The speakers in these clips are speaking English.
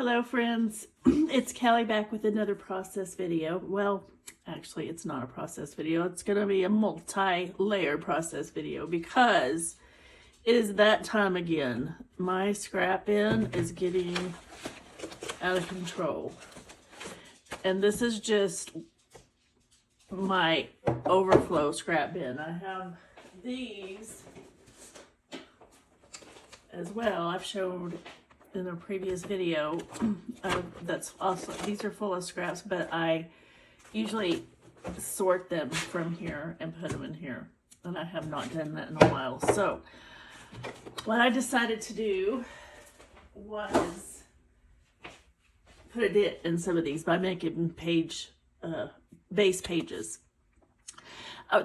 Hello friends, it's Callie back with another process video. Well, actually it's not a process video. It's going to be a multi-layer process video because it is that time again. My scrap bin is getting out of control. And this is just my overflow scrap bin. I have these as well. I've showed in a previous video that's also, these are full of scraps, but I usually sort them from here and put them in here, and I have not done that in a while. So what I decided to do was put a dent in some of these by making base pages.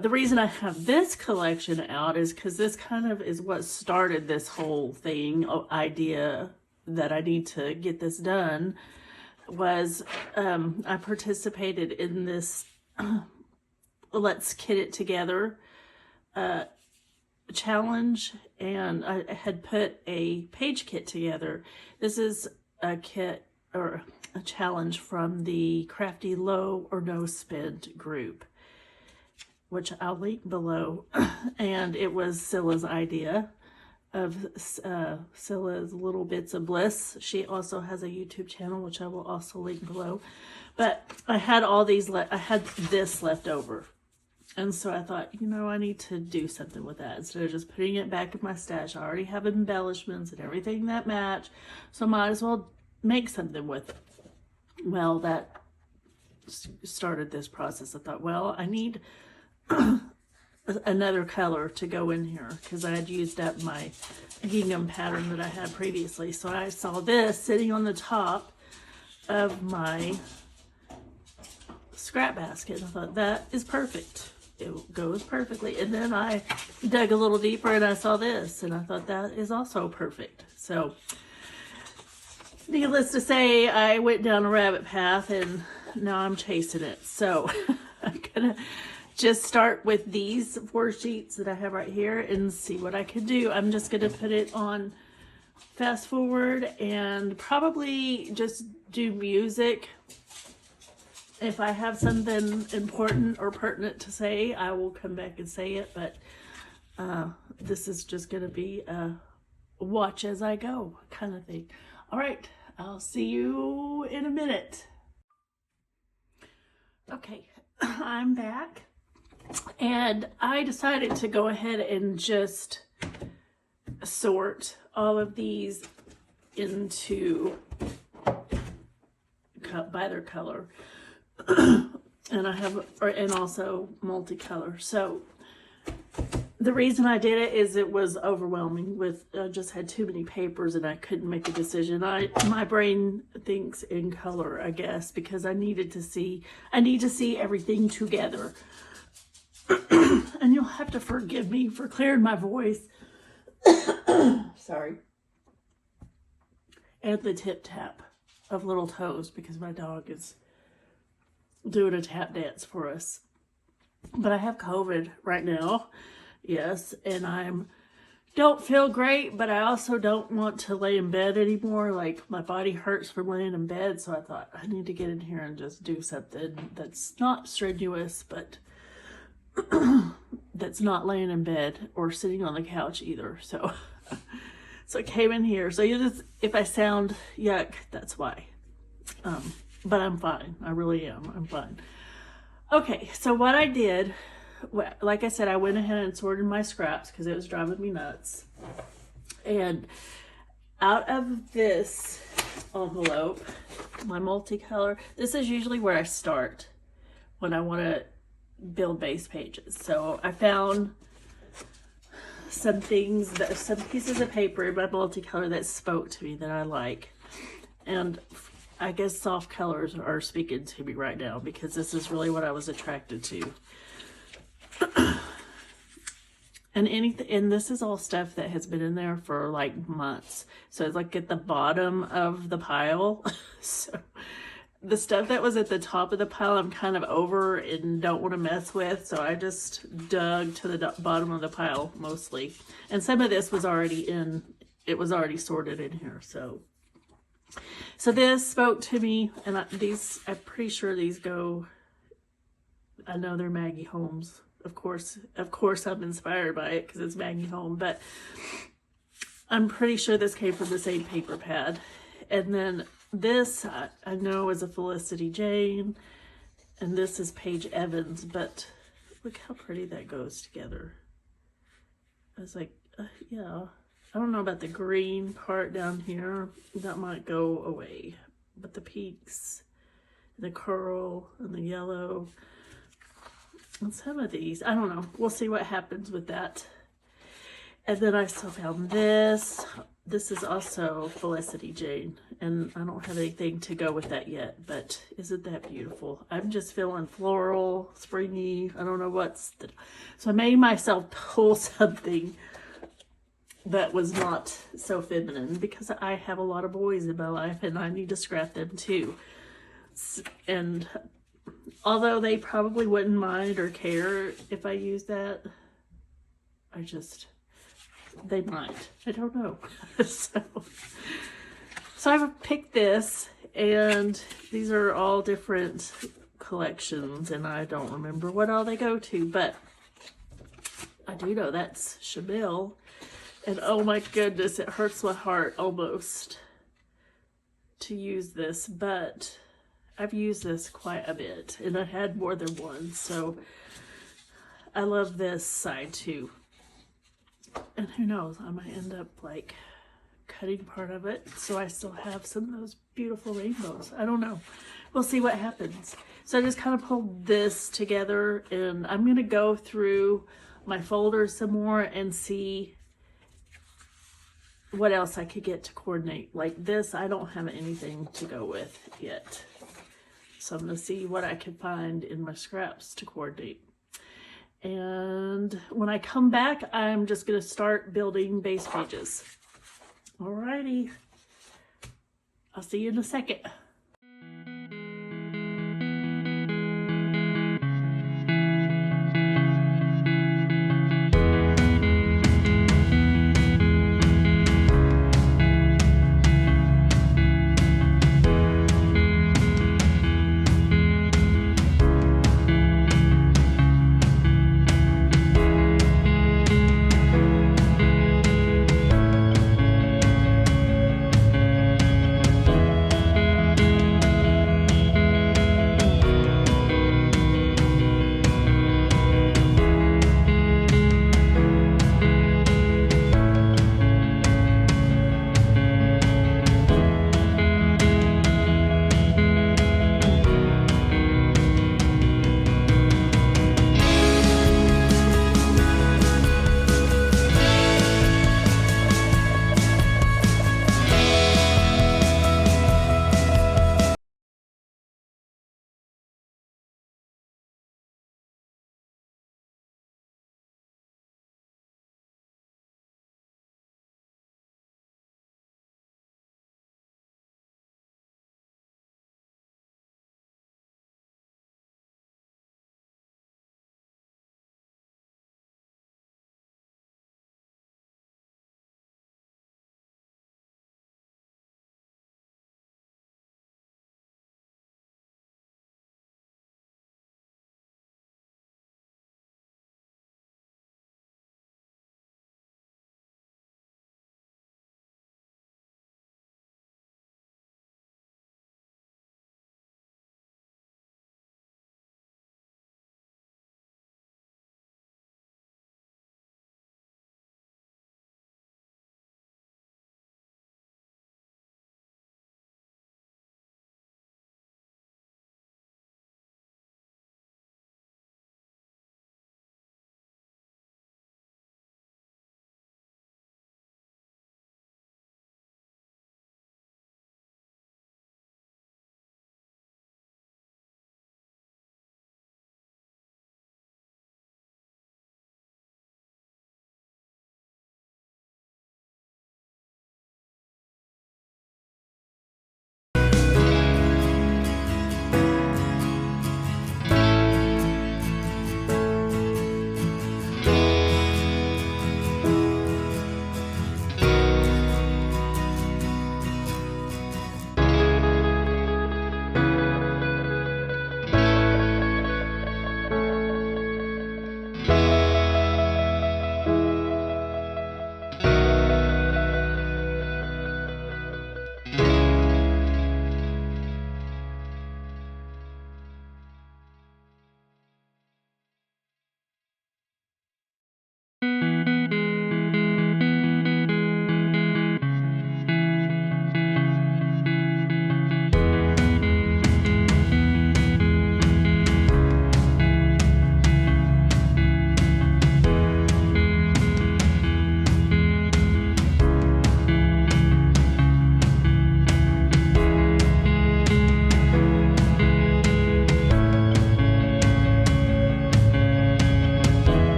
The reason I have this collection out is because this kind of is what started this whole thing, idea that I need to get this done. Was I participated in this Let's Kit It Together challenge, and I had put a page kit together. This is a kit or a challenge from the Crafty Low or No Spend group, which I'll link below. And it was Scylla's idea of Scylla's Little Bits of Bliss. She also has a YouTube channel, which I will also link below. But I had all these, I had this left over. And so I thought, you know, I need to do something with that. Instead of just putting it back in my stash, I already have embellishments and everything that match. So I might as well make something with it. Well, that started this process. I thought, well, I need another color to go in here because I had used up my gingham pattern that I had previously. So I saw this sitting on the top of my scrap basket. I thought that is perfect. It goes perfectly. And then I dug a little deeper and I saw this and I thought that is also perfect. So needless to say, I went down a rabbit path and now I'm chasing it. So I'm gonna just start with these 4 sheets that I have right here and see what I can do. I'm just going to put it on fast forward and probably just do music. If I have something important or pertinent to say, I will come back and say it, but this is just going to be a watch as I go kind of thing. All right, I'll see you in a minute. Okay, I'm back. And I decided to go ahead and just sort all of these into by their color. And I have, and also multicolor. So the reason I did it is it was overwhelming with, I just had too many papers and I couldn't make a decision. My brain thinks in color, I guess, because I need to see everything together. And you'll have to forgive me for clearing my voice. Sorry. And the tip tap of little toes because my dog is doing a tap dance for us. But I have COVID right now. Yes, and don't feel great, but I also don't want to lay in bed anymore. Like, my body hurts from laying in bed, so I thought I need to get in here and just do something that's not strenuous, but that's not laying in bed or sitting on the couch either. So I came in here. So you just, if I sound yuck, that's why. But I'm fine. I really am. I'm fine. Okay, so what I did, like I said, I went ahead and sorted my scraps because it was driving me nuts. And out of this envelope, my multicolor, this is usually where I start when I want to build base pages. So I found some pieces of paper in my multicolor that spoke to me that I like. And I guess soft colors are speaking to me right now because this is really what I was attracted to. And this is all stuff that has been in there for like months. So it's like at the bottom of the pile. So the stuff that was at the top of the pile, I'm kind of over and don't want to mess with. So I just dug to the bottom of the pile mostly. And some of this was already sorted in here. So So this spoke to me, and I'm pretty sure these go, I know they're Maggie Holmes. Of course I'm inspired by it because it's Maggie Holmes, but I'm pretty sure this came from the same paper pad. And then this, I know is a Felicity Jane, and this is Paige Evans, but look how pretty that goes together. I was like, yeah. I don't know about the green part down here. That might go away. But the peaks, the curl, and the yellow, and some of these, I don't know. We'll see what happens with that. And then I still found this. This is also Felicity Jane. And I don't have anything to go with that yet. But isn't that beautiful? I'm just feeling floral, springy. I don't know so I made myself pull something that was not so feminine because I have a lot of boys in my life and I need to scrap them too. And although they probably wouldn't mind or care if I use that, they might. I don't know. So I've picked this, and these are all different collections, and I don't remember what all they go to, but I do know that's Shamil. And oh my goodness, it hurts my heart almost to use this, but I've used this quite a bit, and I had more than one, so I love this side too. And who knows, I might end up like cutting part of it so I still have some of those beautiful rainbows. I don't know. We'll see what happens. So I just kind of pulled this together, and I'm going to go through my folders some more and see what else I could get to coordinate. Like this, I don't have anything to go with yet. So I'm going to see what I can find in my scraps to coordinate. And when I come back, I'm just going to start building base pages. Alrighty. I'll see you in a second.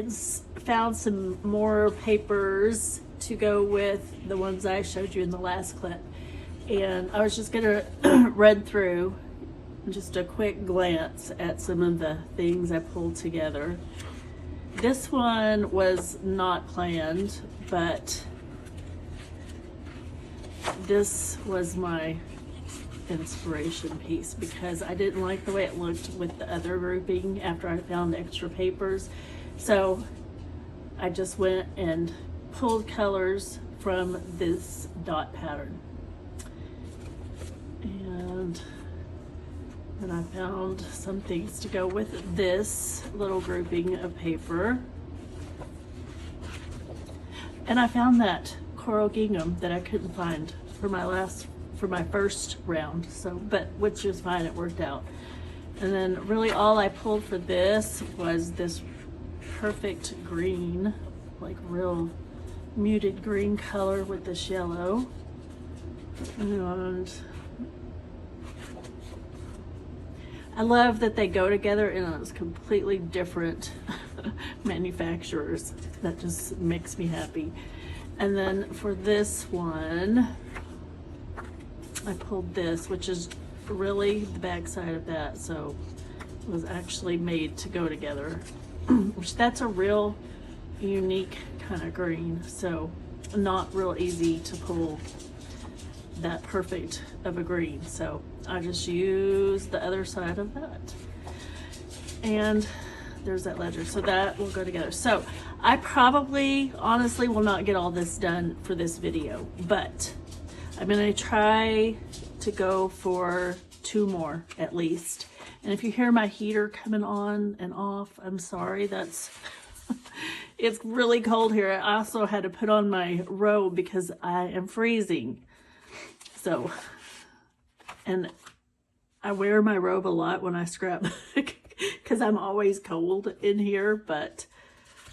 and found some more papers to go with the ones I showed you in the last clip. And I was just gonna read through just a quick glance at some of the things I pulled together. This one was not planned, but this was my inspiration piece because I didn't like the way it looked with the other grouping after I found extra papers. So I just went and pulled colors from this dot pattern. And then I found some things to go with this little grouping of paper. And I found that coral gingham that I couldn't find for my first round, so which is fine, it worked out. And then really all I pulled for this was this perfect green, like real muted green color with this yellow. And I love that they go together in those completely different manufacturers. That just makes me happy. And then for this one, I pulled this, which is really the back side of that, so it was actually made to go together. Which that's a real unique kind of green, so not real easy to pull that perfect of a green. So I just used the other side of that. And there's that ledger, so that will go together. So I probably honestly will not get all this done for this video, but I'm gonna try to go for 2 more at least. And if you hear my heater coming on and off, I'm sorry, that's it's really cold here. I also had to put on my robe because I am freezing. So, and I wear my robe a lot when I scrapbook because I'm always cold in here, but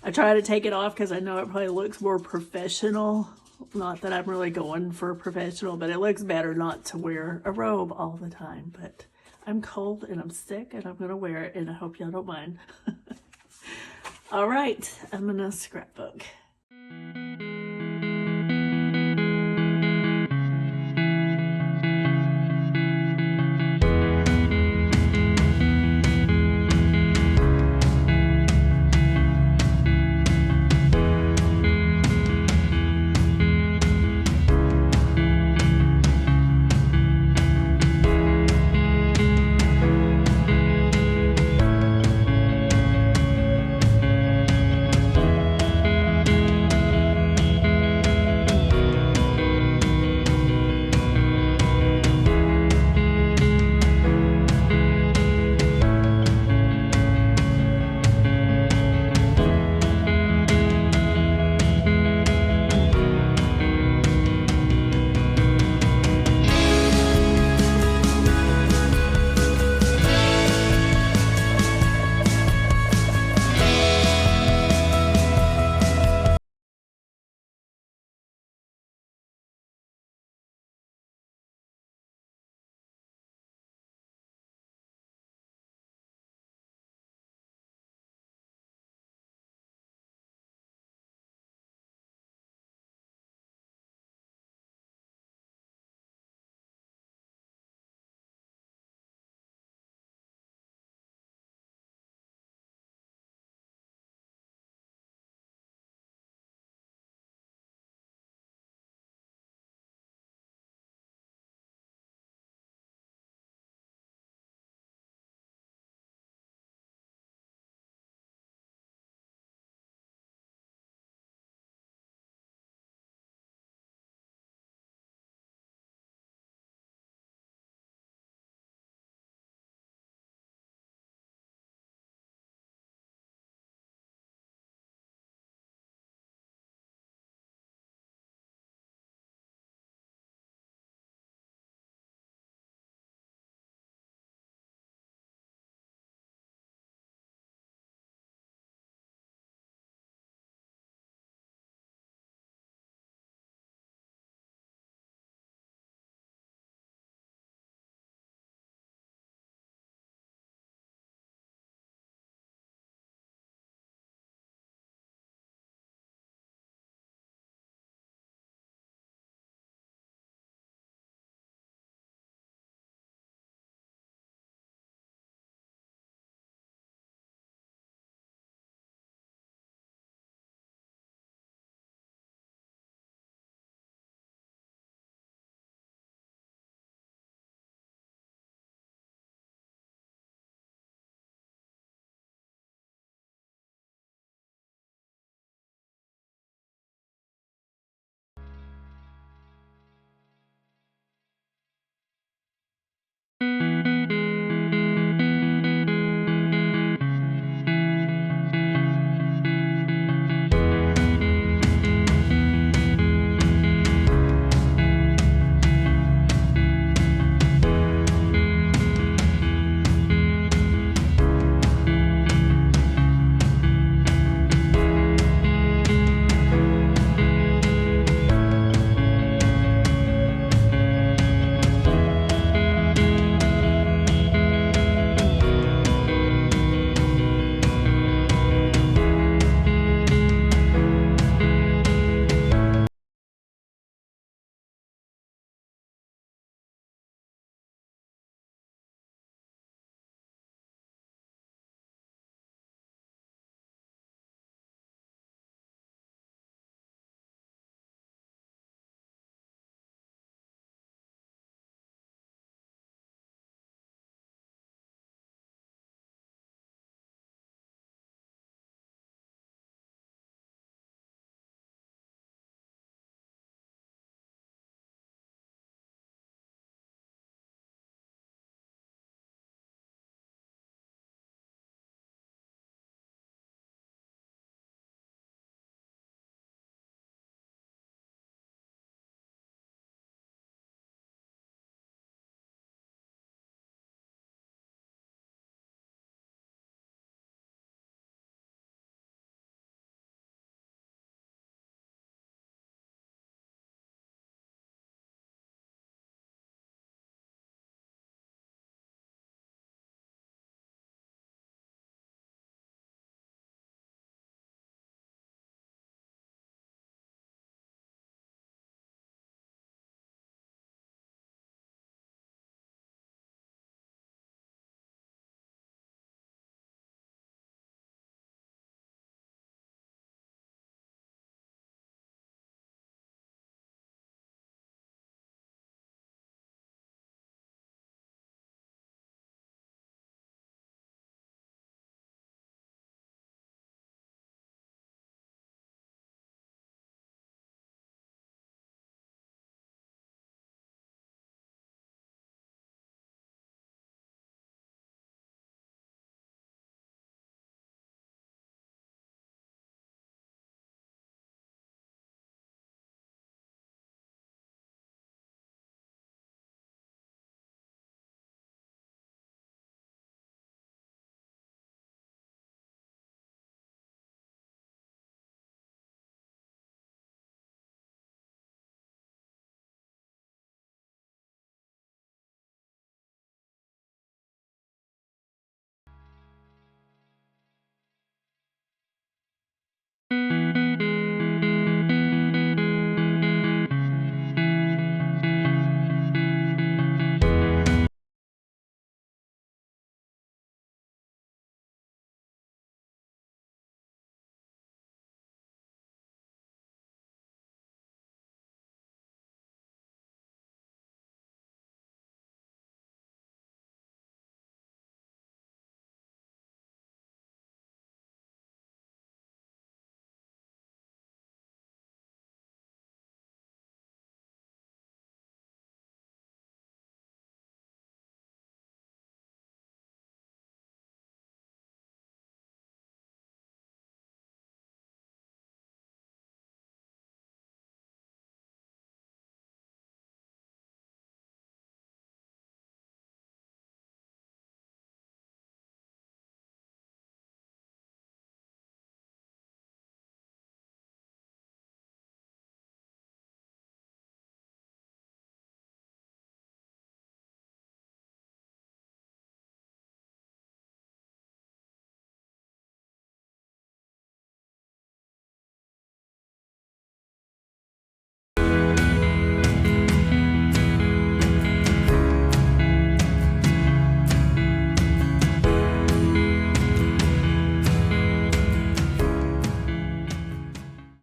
I try to take it off because I know it probably looks more professional. Not that I'm really going for professional, but it looks better not to wear a robe all the time. But I'm cold and I'm sick and I'm going to wear it, and I hope y'all don't mind. All right, I'm going to scrapbook.